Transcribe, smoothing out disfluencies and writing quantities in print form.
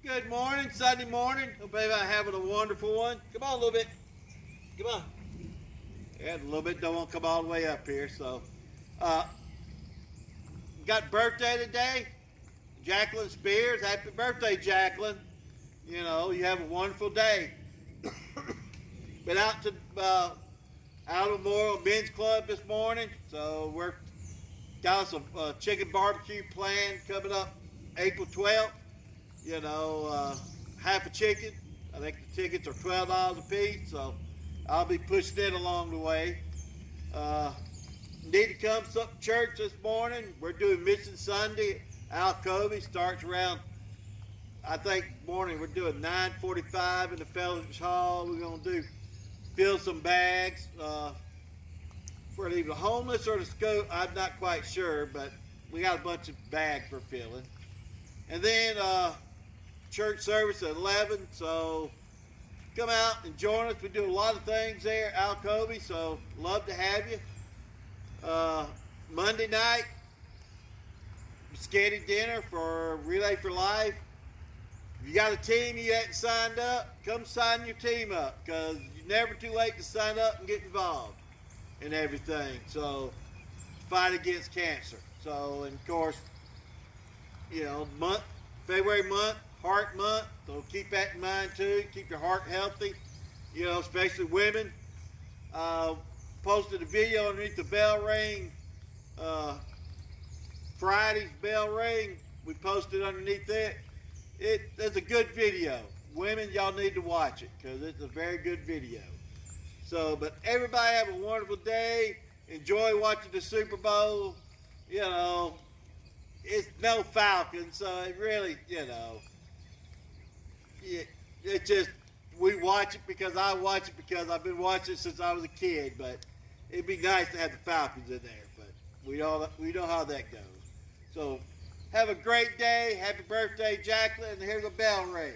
Good morning, Sunday morning. Hope everybody having a wonderful one. Come on a little bit. Come on. Yeah, a little bit don't want to come all the way up here. So, uh, got birthday today. Jacqueline Spears. Happy birthday, Jacqueline. You know, you have a wonderful day. Been out to Alamo Memorial Men's Club this morning. So we're got us a chicken barbecue planned coming up April 12th. You know, half a chicken. I think the tickets are $12 a piece, so I'll be pushing it along the way. Uh, Need to come to church this morning. We're doing Mission Sunday. Alcovey starts around, I think, morning. We're doing 9:45 in the Fellowship Hall. We're going to fill some bags for either the homeless or the school. I'm not quite sure, but we got a bunch of bags we're filling. And then church service at 11, so come out and join us. We do a lot of things there at Alcovey, so love to have you. Monday night, Sketty dinner for Relay for Life. If you got a team you hadn't signed up, come sign your team up, because you're never too late to sign up and get involved in everything. So, fight against cancer. So, and of course, you know, February month, Heart Month, so keep that in mind too. Keep your heart healthy, you know, especially women. Posted a video underneath the bell ring, Friday's bell ring. We posted underneath it. It's a good video. Women, y'all need to watch it because it's a very good video. So, but everybody have a wonderful day. Enjoy watching the Super Bowl. You know, it's no Falcons, so it really, you know, it just, we watch it because I watch it because I've been watching it since I was a kid, but it'd be nice to have the Falcons in there, but we know how that goes. So have a great day. Happy birthday, Jacqueline, and here's a bell ring.